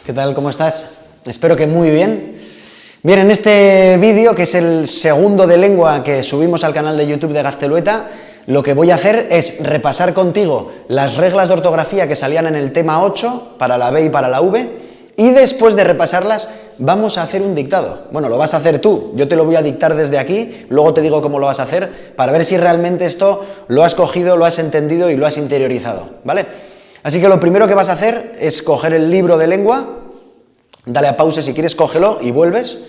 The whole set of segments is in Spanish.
¿Qué tal? ¿Cómo estás? Espero que muy bien. Bien, en este vídeo, que es el segundo de lengua que subimos al canal de YouTube de Gaztelueta, lo que voy a hacer es repasar contigo las reglas de ortografía que salían en el tema 8 para la B y para la V, y después de repasarlas vamos a hacer un dictado. Bueno, lo vas a hacer tú, yo te lo voy a dictar desde aquí, luego te digo cómo lo vas a hacer, para ver si realmente esto lo has cogido, lo has entendido y lo has interiorizado, ¿vale? Así que lo primero que vas a hacer es coger el libro de lengua, dale a pausa si quieres, cógelo y vuelves.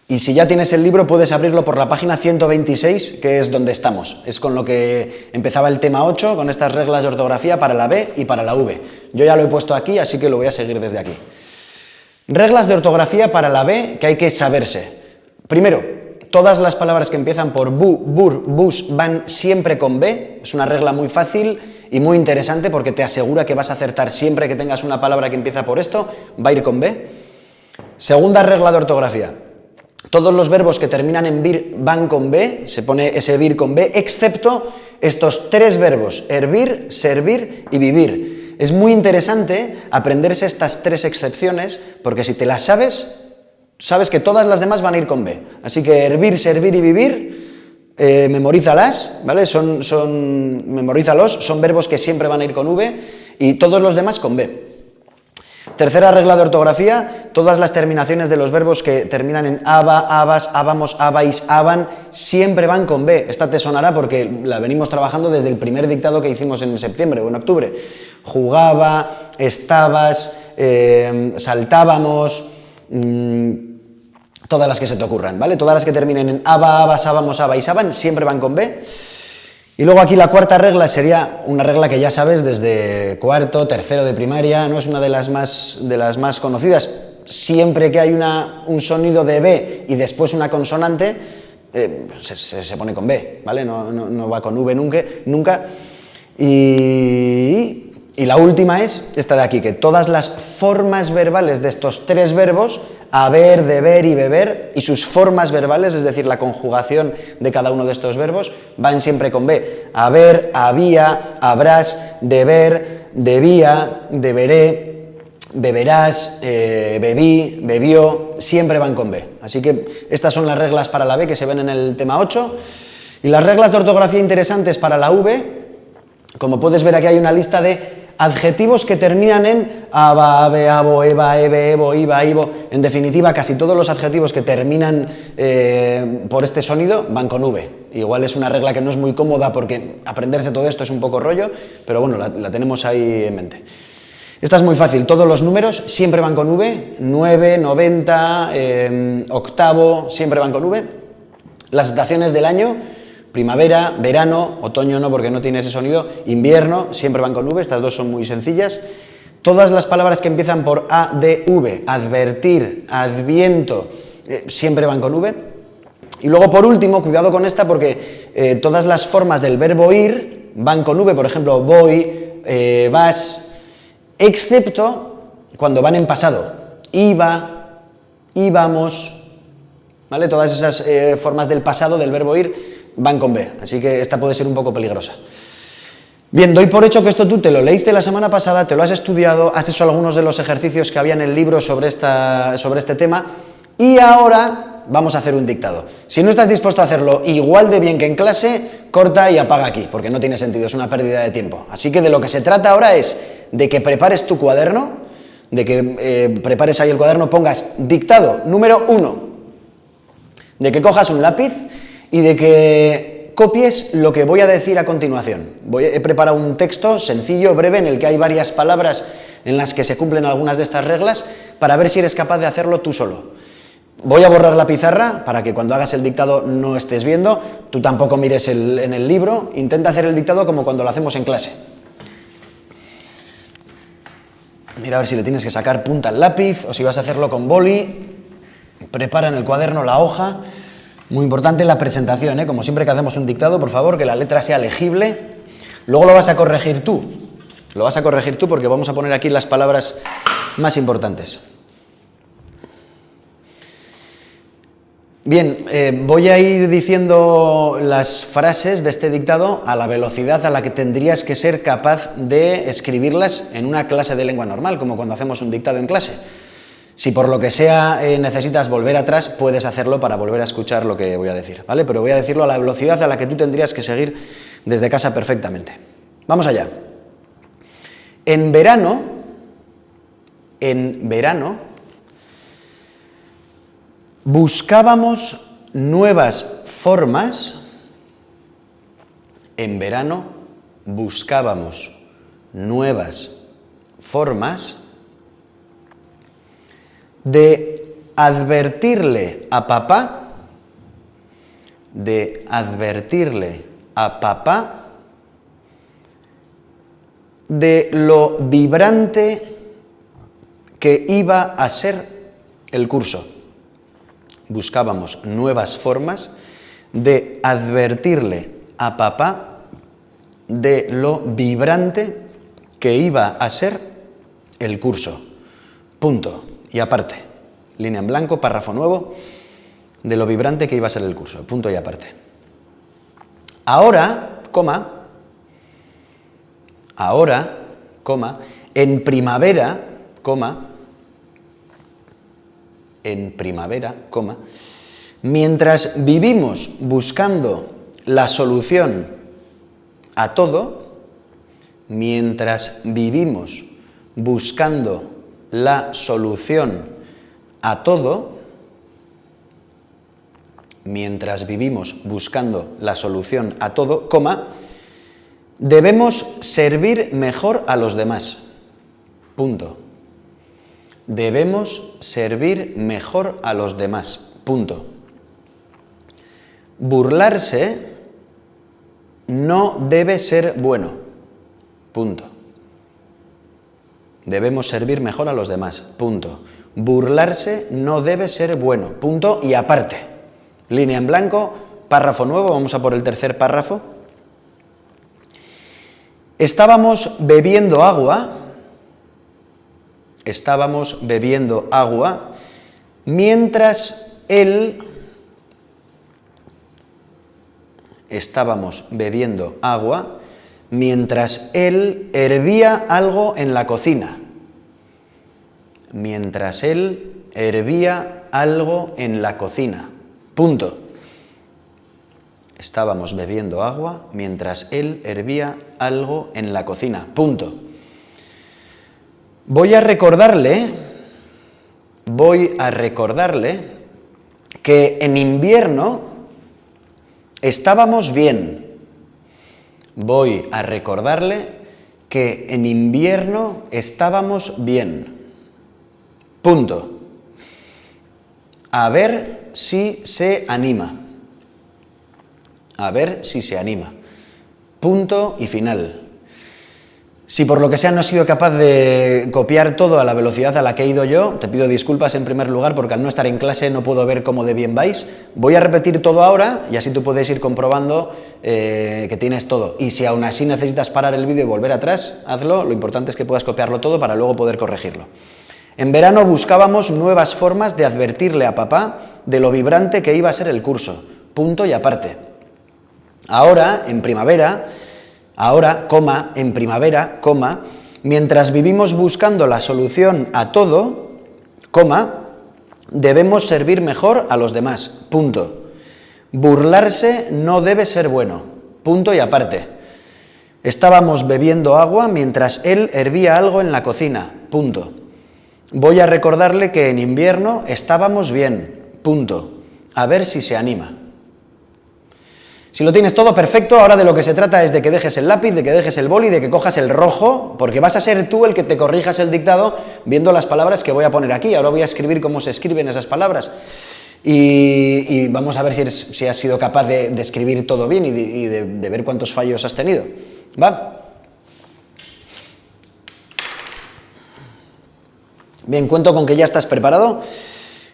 Y si ya tienes el libro puedes abrirlo por la página 126, que es donde estamos. Es con lo que empezaba el tema 8, con estas reglas de ortografía para la B y para la V. Yo ya lo he puesto aquí, así que lo voy a seguir desde aquí. Reglas de ortografía para la B que hay que saberse. Primero, todas las palabras que empiezan por bu, bur, bus van siempre con B. Es una regla muy fácil y muy interesante porque te asegura que vas a acertar siempre que tengas una palabra que empieza por esto, va a ir con B. Segunda regla de ortografía. Todos los verbos que terminan en vir van con B, se pone ese vir con B, excepto estos tres verbos, hervir, servir y vivir. Es muy interesante aprenderse estas tres excepciones, porque si te las sabes, sabes que todas las demás van a ir con B. Así que hervir, servir y vivir, memorízalas, ¿vale? Memorízalos, son verbos que siempre van a ir con V, y todos los demás con B. Tercera regla de ortografía, todas las terminaciones de los verbos que terminan en aba, abas, abamos, abais, aban, siempre van con B. Esta te sonará porque la venimos trabajando desde el primer dictado que hicimos en septiembre o en octubre. Jugaba, estabas, saltábamos, todas las que se te ocurran, ¿vale? Todas las que terminen en aba, abas, abamos, abais, aban, siempre van con B. Y luego aquí la cuarta regla sería una regla que ya sabes desde cuarto, tercero de primaria, no es una de las más conocidas. Siempre que hay un sonido de B y después una consonante, se pone con B, ¿vale? No va con V nunca. Y la última es esta de aquí, que todas las formas verbales de estos tres verbos, haber, deber y beber, y sus formas verbales, es decir, la conjugación de cada uno de estos verbos, van siempre con B. Haber, había, habrás, deber, debía, deberé, beberás, bebí, bebió, siempre van con B. Así que estas son las reglas para la B que se ven en el tema 8. Y las reglas de ortografía interesantes para la V, como puedes ver aquí hay una lista de adjetivos que terminan en aba, abe, abo, eva, ebe, evo, iba, ivo. En definitiva, casi todos los adjetivos que terminan por este sonido van con V. Igual es una regla que no es muy cómoda porque aprenderse todo esto es un poco rollo, pero bueno, la tenemos ahí en mente. Esta es muy fácil, todos los números siempre van con V, 9, 90, octavo, siempre van con V. Las estaciones del año, primavera, verano, otoño no porque no tiene ese sonido, invierno, siempre van con V, estas dos son muy sencillas. Todas las palabras que empiezan por A, D, V, advertir, adviento, siempre van con V. Y luego por último, cuidado con esta porque todas las formas del verbo ir van con V, por ejemplo, voy, vas, excepto cuando van en pasado, iba, íbamos, ¿vale? Todas esas formas del pasado del verbo ir van con B, así que esta puede ser un poco peligrosa. Bien, doy por hecho que esto tú te lo leíste la semana pasada, te lo has estudiado, has hecho algunos de los ejercicios que había en el libro sobre este tema, y ahora vamos a hacer un dictado. Si no estás dispuesto a hacerlo igual de bien que en clase, corta y apaga aquí, porque no tiene sentido, es una pérdida de tiempo. Así que de lo que se trata ahora es de que prepares tu cuaderno, de que prepares ahí el cuaderno, pongas dictado número 1, de que cojas un lápiz y de que copies lo que voy a decir a continuación. He preparado un texto sencillo, breve, en el que hay varias palabras en las que se cumplen algunas de estas reglas, para ver si eres capaz de hacerlo tú solo. Voy a borrar la pizarra para que cuando hagas el dictado no estés viendo, tú tampoco mires en el libro, intenta hacer el dictado como cuando lo hacemos en clase. Mira a ver si le tienes que sacar punta al lápiz o si vas a hacerlo con boli. Prepara en el cuaderno la hoja. Muy importante la presentación, como siempre que hacemos un dictado, por favor, que la letra sea legible. Luego lo vas a corregir tú. Lo vas a corregir tú porque vamos a poner aquí las palabras más importantes. Bien, voy a ir diciendo las frases de este dictado a la velocidad a la que tendrías que ser capaz de escribirlas en una clase de lengua normal, como cuando hacemos un dictado en clase. Si por lo que sea necesitas volver atrás, puedes hacerlo para volver a escuchar lo que voy a decir, ¿vale? Pero voy a decirlo a la velocidad a la que tú tendrías que seguir desde casa perfectamente. Vamos allá. En verano, buscábamos nuevas formas. En verano buscábamos nuevas formas de advertirle a papá, de lo vibrante que iba a ser el curso. Buscábamos nuevas formas de advertirle a papá de lo vibrante que iba a ser el curso. Punto. Y aparte. Línea en blanco, párrafo nuevo, de lo vibrante que iba a ser el curso. Punto y aparte. Ahora, en primavera, mientras vivimos buscando la solución a todo, mientras vivimos buscando la solución a todo, debemos servir mejor a los demás. Punto. Debemos servir mejor a los demás. Punto. Burlarse no debe ser bueno. Punto. Debemos servir mejor a los demás. Punto. Burlarse no debe ser bueno. Punto y aparte. Línea en blanco, párrafo nuevo, vamos a por el tercer párrafo. Estábamos bebiendo agua mientras él hervía algo en la cocina. Punto. Estábamos bebiendo agua mientras él hervía algo en la cocina. Punto. Voy a recordarle que en invierno estábamos bien. Punto. A ver si se anima. Punto y final. Si por lo que sea no he sido capaz de copiar todo a la velocidad a la que he ido yo, te pido disculpas en primer lugar porque al no estar en clase no puedo ver cómo de bien vais. Voy a repetir todo ahora y así tú puedes ir comprobando que tienes todo. Y si aún así necesitas parar el vídeo y volver atrás, hazlo. Lo importante es que puedas copiarlo todo para luego poder corregirlo. En verano buscábamos nuevas formas de advertirle a papá de lo vibrante que iba a ser el curso. Punto y aparte. Ahora, en primavera, mientras vivimos buscando la solución a todo, debemos servir mejor a los demás. Punto. Burlarse no debe ser bueno. Punto y aparte. Estábamos bebiendo agua mientras él hervía algo en la cocina. Punto. Voy a recordarle que en invierno estábamos bien. Punto. A ver si se anima. Si lo tienes todo perfecto, ahora de lo que se trata es de que dejes el lápiz, de que dejes el boli, de que cojas el rojo, porque vas a ser tú el que te corrijas el dictado viendo las palabras que voy a poner aquí. Ahora voy a escribir cómo se escriben esas palabras. Y vamos a ver si has sido capaz de escribir todo bien y de ver cuántos fallos has tenido. ¿Va? Bien, cuento con que ya estás preparado.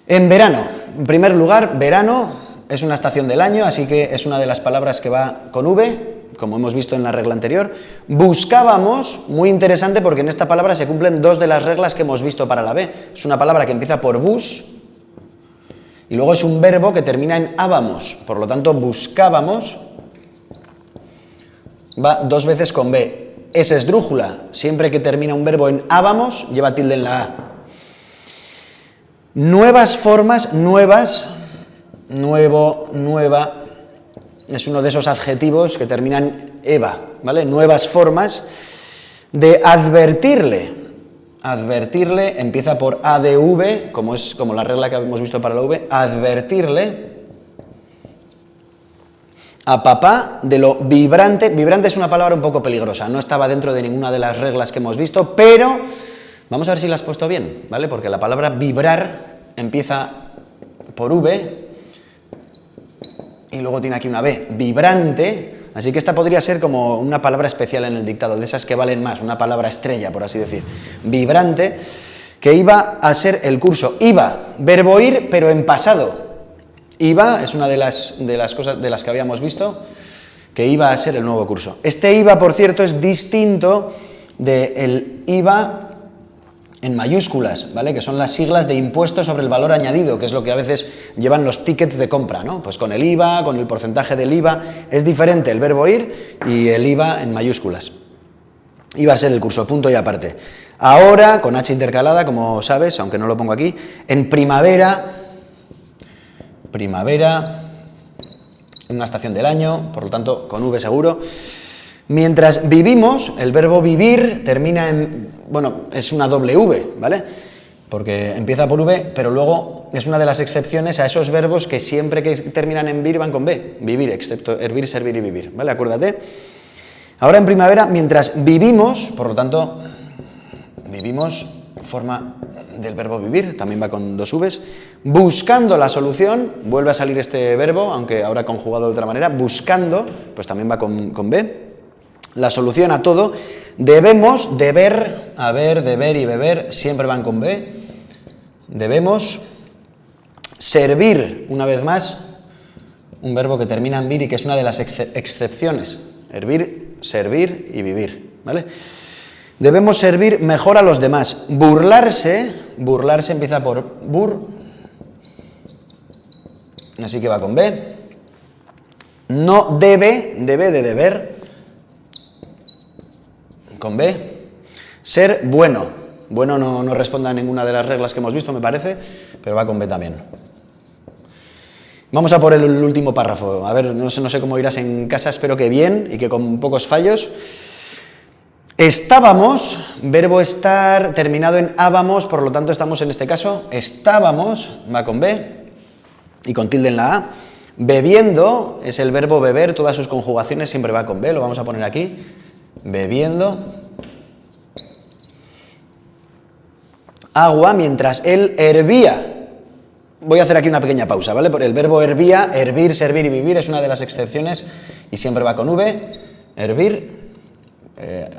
En verano, en primer lugar, verano es una estación del año, así que es una de las palabras que va con V, como hemos visto en la regla anterior. Buscábamos, muy interesante porque en esta palabra se cumplen dos de las reglas que hemos visto para la B. Es una palabra que empieza por bus Y luego es un verbo que termina en ábamos, por lo tanto buscábamos va 2 veces con B. Es esdrújula, siempre que termina un verbo en ábamos, lleva tilde en la A. Nuevas formas, nuevas, nuevo, nueva, es uno de esos adjetivos que terminan eva, ¿vale? Nuevas formas de advertirle. Advertirle empieza por ADV, como es como la regla que hemos visto para la V, advertirle a papá de lo vibrante. Vibrante es una palabra un poco peligrosa, no estaba dentro de ninguna de las reglas que hemos visto, pero vamos a ver si la has puesto bien, ¿vale? Porque la palabra vibrar empieza por V y luego tiene aquí una B, vibrante, así que esta podría ser como una palabra especial en el dictado, de esas que valen más, una palabra estrella, por así decir. Vibrante, que iba a ser el curso. Iba, verbo ir, pero en pasado. Iba es una de las cosas de las que habíamos visto, que iba a ser el nuevo curso. Este IVA, por cierto, es distinto del IVA en mayúsculas, ¿vale? Que son las siglas de impuesto sobre el valor añadido, que es lo que a veces llevan los tickets de compra, ¿no? Pues con el IVA, con el porcentaje del IVA, es diferente el verbo ir y el IVA en mayúsculas. Iba a ser el curso, punto y aparte. Ahora, con H intercalada, como sabes, aunque no lo pongo aquí, en primavera, en una estación del año, por lo tanto, con V seguro. Mientras vivimos, el verbo vivir termina en, bueno, es una doble V, ¿vale? Porque empieza por V, pero luego es una de las excepciones a esos verbos que siempre que terminan en vir van con B, vivir, excepto hervir, servir y vivir, ¿vale? Acuérdate. Ahora en primavera, mientras vivimos, por lo tanto, vivimos, forma del verbo vivir, también va con 2 Vs, buscando la solución, vuelve a salir este verbo, aunque ahora conjugado de otra manera, buscando, pues también va con B. La solución a todo, debemos, deber, haber, deber y beber, siempre van con B. Debemos servir, una vez más, un verbo que termina en vir y que es una de las excepciones. Hervir, servir y vivir, ¿vale? Debemos servir mejor a los demás. Burlarse, burlarse empieza por bur, así que va con B. No debe, debe de deber, con B. Ser bueno. Bueno no responde a ninguna de las reglas que hemos visto, me parece, pero va con B también. Vamos a por el último párrafo. A ver, no sé cómo irás en casa, espero que bien y que con pocos fallos. Estábamos, verbo estar terminado en ábamos, por lo tanto estamos en este caso, estábamos, va con B y con tilde en la A. Bebiendo es el verbo beber, todas sus conjugaciones siempre va con B, lo vamos a poner aquí. Bebiendo agua mientras él hervía. Voy a hacer aquí una pequeña pausa, ¿vale? Porque el verbo hervía, hervir, servir y vivir es una de las excepciones y siempre va con V. Hervir,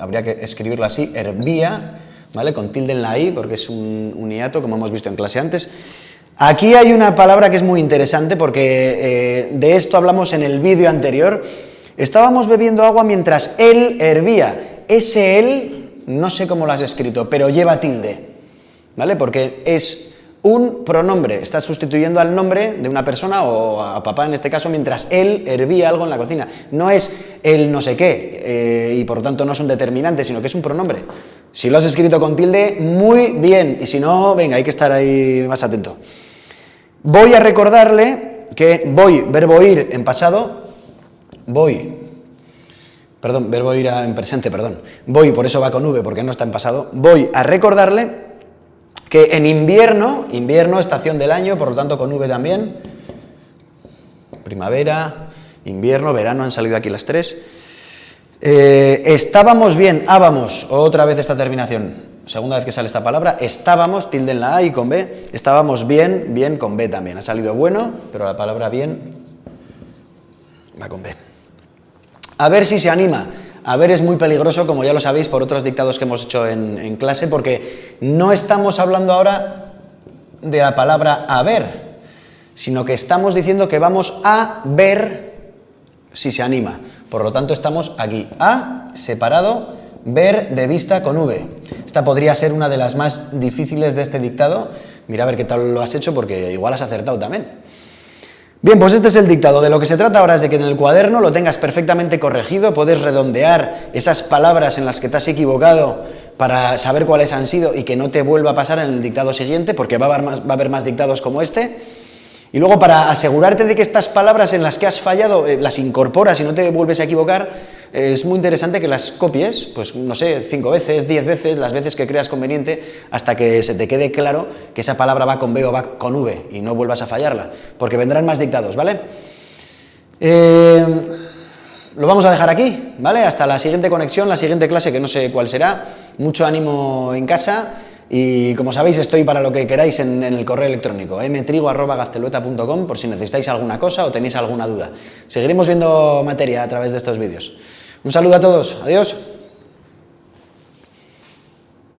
habría que escribirlo así, hervía, ¿vale? Con tilde en la I porque es un hiato, como hemos visto en clase antes. Aquí hay una palabra que es muy interesante porque de esto hablamos en el vídeo anterior. Estábamos bebiendo agua mientras él hervía. Ese él, no sé cómo lo has escrito, pero lleva tilde, ¿vale? Porque es un pronombre, estás sustituyendo al nombre de una persona o a papá en este caso mientras él hervía algo en la cocina. No es el no sé qué y por lo tanto no es un determinante, sino que es un pronombre. Si lo has escrito con tilde, muy bien, y si no, venga, hay que estar ahí más atento. Voy a recordarle que voy, verbo ir en pasado, verbo ir en presente, voy, por eso va con V, porque no está en pasado, voy a recordarle que en invierno, estación del año, por lo tanto con V también, primavera, invierno, verano, han salido aquí las tres, estábamos bien, ábamos, otra vez esta terminación, segunda vez que sale esta palabra, estábamos, tilde en la A y con B, estábamos bien, bien con B también, ha salido bueno, pero la palabra bien va con B. A ver si se anima. A ver es muy peligroso, como ya lo sabéis, por otros dictados que hemos hecho en clase, porque no estamos hablando ahora de la palabra haber, sino que estamos diciendo que vamos a ver si se anima. Por lo tanto, estamos aquí. A, separado, ver de vista con V. Esta podría ser una de las más difíciles de este dictado. Mira a ver qué tal lo has hecho, porque igual has acertado también. Bien, pues este es el dictado. De lo que se trata ahora es de que en el cuaderno lo tengas perfectamente corregido, puedes redondear esas palabras en las que te has equivocado para saber cuáles han sido y que no te vuelva a pasar en el dictado siguiente, porque va a haber más dictados como este. Y luego, para asegurarte de que estas palabras en las que has fallado las incorporas y no te vuelves a equivocar, es muy interesante que las copies, pues no sé, 5 veces, 10 veces, las veces que creas conveniente, hasta que se te quede claro que esa palabra va con B o va con V y no vuelvas a fallarla, porque vendrán más dictados, ¿vale? Lo vamos a dejar aquí, ¿vale? Hasta la siguiente conexión, la siguiente clase, que no sé cuál será. Mucho ánimo en casa. Y como sabéis, estoy para lo que queráis en el correo electrónico, mtrigo@gaztelueta.com, por si necesitáis alguna cosa o tenéis alguna duda. Seguiremos viendo materia a través de estos vídeos. Un saludo a todos, adiós.